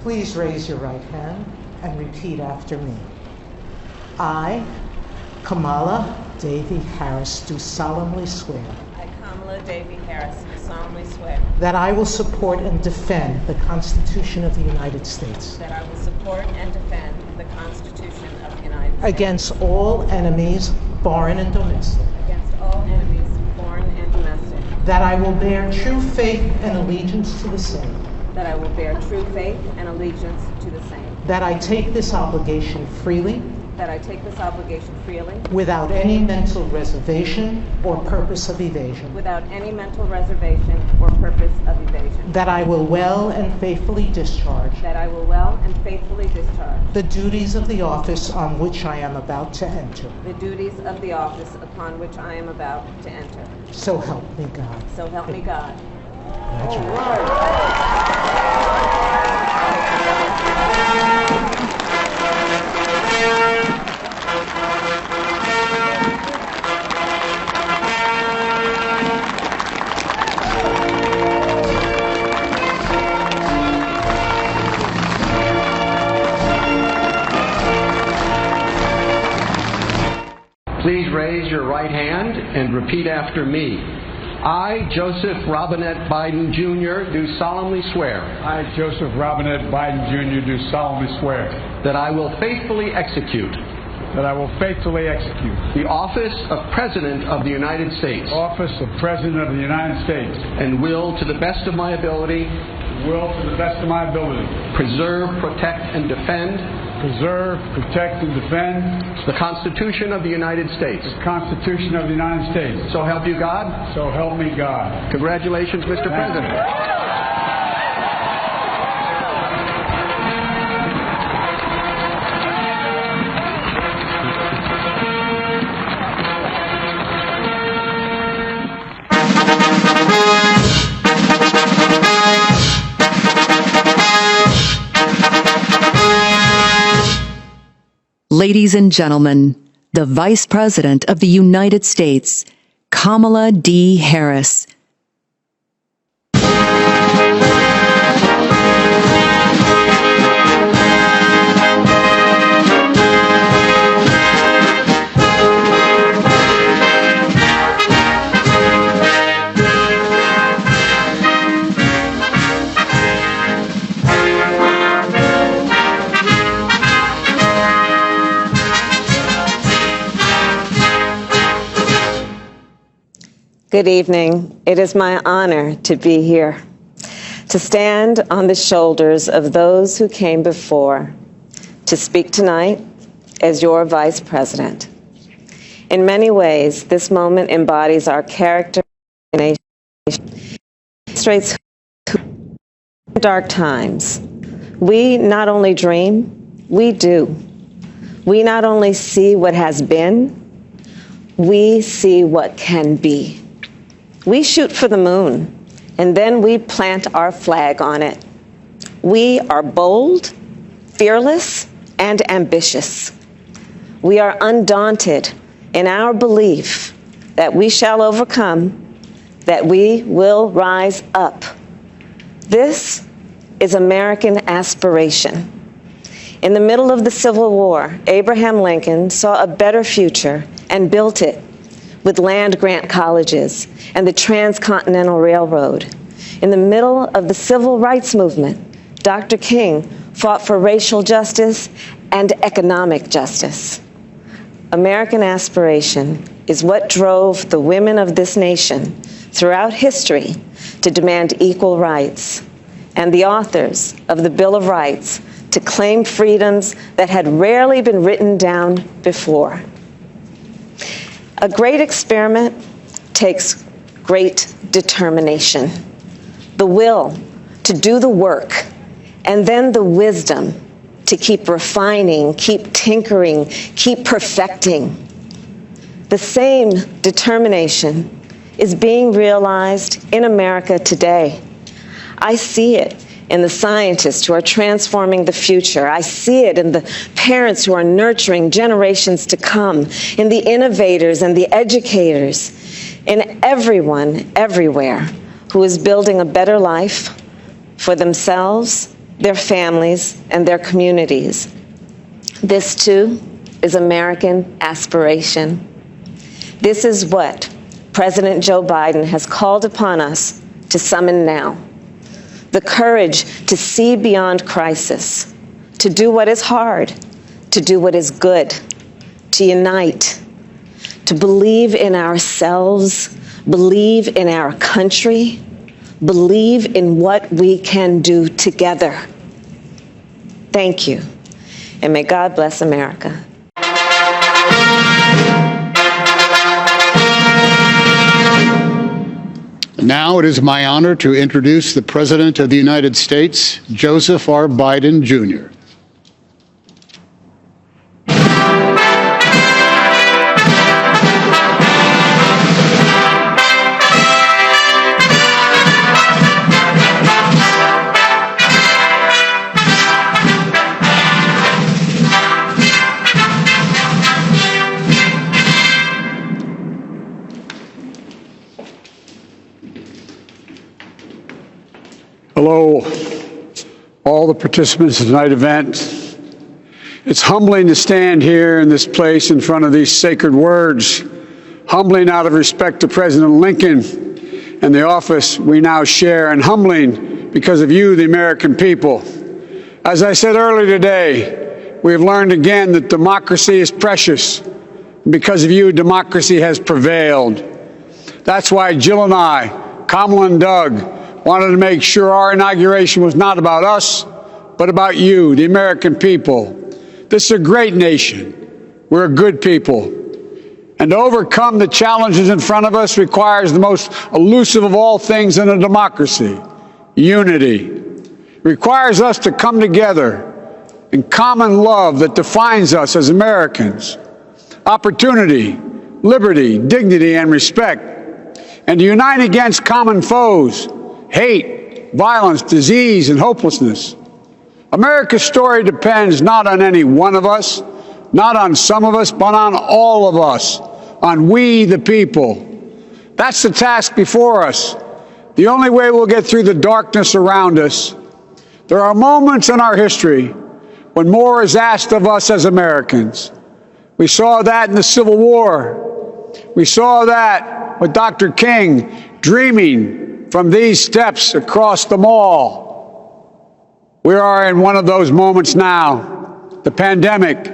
Please raise your right hand and repeat after me. I, Kamala Davy Harris, do solemnly swear I, Kamala Davy Harris, do solemnly swear that I will support and defend the Constitution of the United States that I will support and defend the Constitution of the United States against all enemies, foreign and domestic, against all enemies, foreign and domestic, that I will bear true faith and allegiance to the same, that I will bear true faith and allegiance to the same, that I take this obligation freely, that I take this obligation freely, without any mental reservation or purpose of evasion, without any mental reservation or purpose of evasion, that I will well and faithfully discharge that I will well and faithfully discharge the duties of the office on which I am about to enter. the duties of the office upon which I am about to enter. So help me God. So help me God. Please raise your right hand and repeat after me. I, Joseph Robinette Biden Jr., do solemnly swear I, Joseph Robinette Biden Jr., do solemnly swear that I will faithfully execute that I will faithfully execute the office of President of the United States the office of President of the United States and will, to the best of my ability, preserve, protect, and defend the Constitution of the United States. Constitution of the United States. So help you God. So help me God. Congratulations, Mr. President. Ladies and gentlemen, the Vice President of the United States, Kamala D. Harris. Good evening. It is my honor to be here, to stand on the shoulders of those who came before, to speak tonight as your Vice President. In many ways, this moment embodies our character and demonstrates dark times. We not only dream, we do. We not only see what has been, we see what can be. We shoot for the moon, and then we plant our flag on it. We are bold, fearless, and ambitious. We are undaunted in our belief that we shall overcome, that we will rise up. This is American aspiration. In the middle of the Civil War, Abraham Lincoln saw a better future and built it with land-grant colleges and the Transcontinental Railroad. In the middle of the Civil Rights Movement, Dr. King fought for racial justice and economic justice. American aspiration is what drove the women of this nation throughout history to demand equal rights, and the authors of the Bill of Rights to claim freedoms that had rarely been written down before. A great experiment takes great determination, the will to do the work, and then the wisdom to keep refining, keep tinkering, keep perfecting. The same determination is being realized in America today. I see it in the scientists who are transforming the future. I see it in the parents who are nurturing generations to come, in the innovators and the educators, in everyone, everywhere, who is building a better life for themselves their families, and their communities. This, too, is American aspiration. This is what President Joe Biden has called upon us to summon now. The courage to see beyond crisis, to do what is hard, to do what is good, to unite, to believe in ourselves, believe in our country, believe in what we can do together. Thank you, and may God bless America. Now it is my honor to introduce the President of the United States, Joseph R. Biden, Jr. Hello, all the participants in tonight's event. It's humbling to stand here in this place in front of these sacred words, humbling out of respect to President Lincoln and the office we now share, and humbling because of you, the American people. As I said earlier today, we have learned again that democracy is precious. Because of you, democracy has prevailed. That's why Jill and I, Kamala and Doug, wanted to make sure our inauguration was not about us, but about you, the American people. This is a great nation. We're a good people. And to overcome the challenges in front of us requires the most elusive of all things in a democracy, unity. It requires us to come together in common love that defines us as Americans. Opportunity, liberty, dignity, and respect. And to unite against common foes, hate, violence, disease, and hopelessness. America's story depends not on any one of us, not on some of us, but on all of us, on we the people. That's the task before us. The only way we'll get through the darkness around us. There are moments in our history when more is asked of us as Americans. We saw that in the Civil War. We saw that with Dr. King dreaming from these steps across the mall. We are in one of those moments now. The pandemic,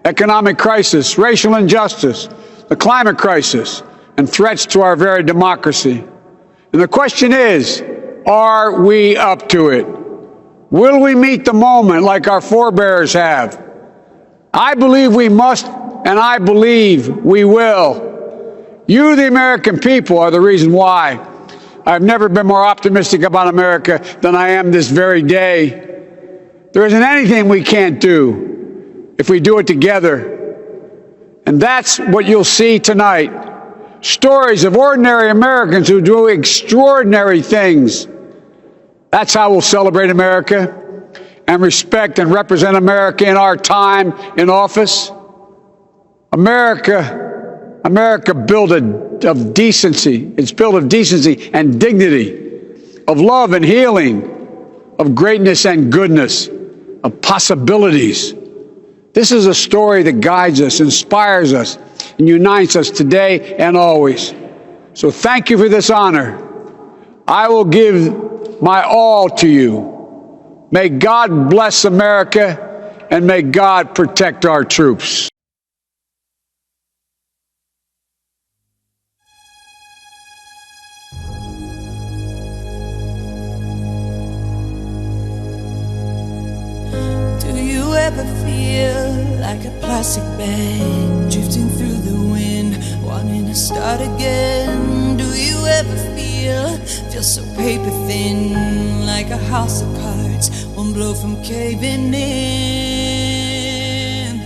economic crisis, racial injustice, the climate crisis, and threats to our very democracy. And the question is, are we up to it? Will we meet the moment like our forebears have? I believe we must, and I believe we will. You, the American people, are the reason why. I've never been more optimistic about America than I am this very day. There isn't anything we can't do if we do it together. And that's what you'll see tonight. Stories of ordinary Americans who do extraordinary things. That's how we'll celebrate America and respect and represent America in our time in office. America built of decency. It's built of decency and dignity, of love and healing, of greatness and goodness, of possibilities. This is a story that guides us, inspires us, and unites us today and always. So thank you for this honor. I will give my all to you. May God bless America, and may God protect our troops. Ever feel like a plastic bag drifting through the wind, wanting to start again? Do you ever feel so paper thin, like a house of cards, one blow from caving in?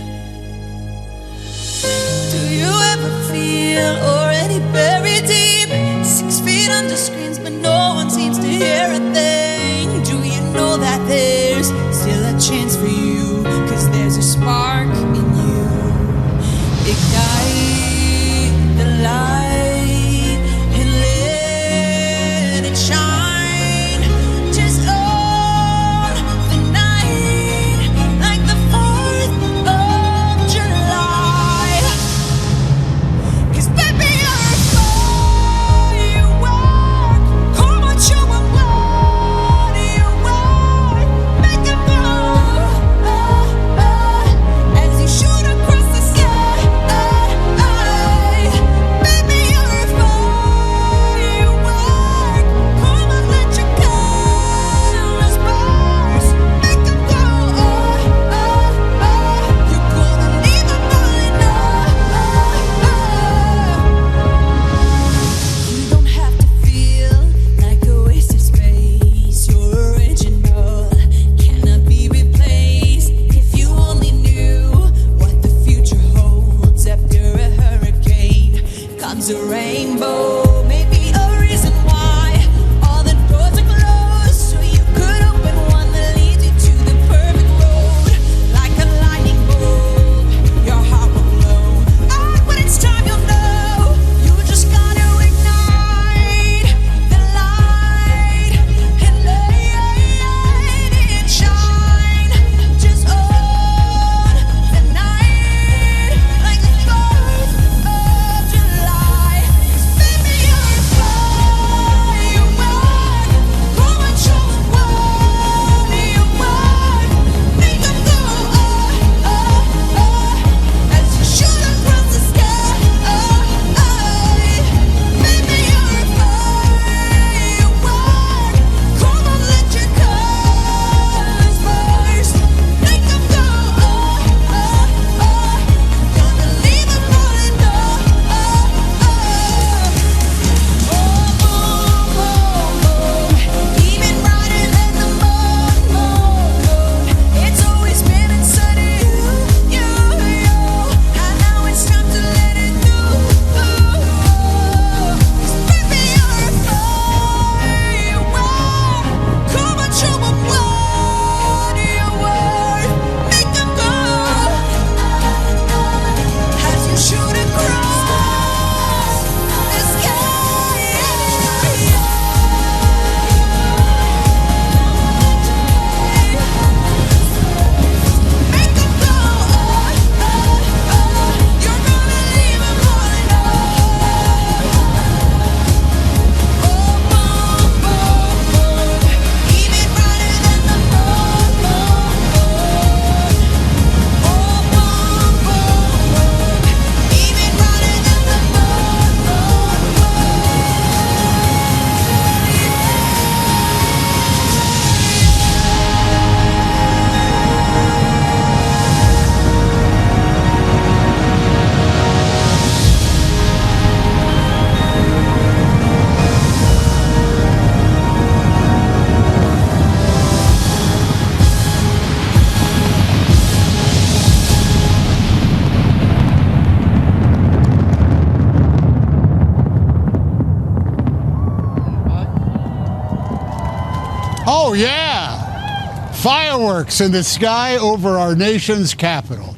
Do you ever feel already buried deep, 6 feet under screens, but no one seems to hear a thing? Do you know that there's still a chance for you? 'Cause there's a spark in you. Ignite the light and let it shine. Just own the Oh, yeah. Fireworks in the sky over our nation's capital.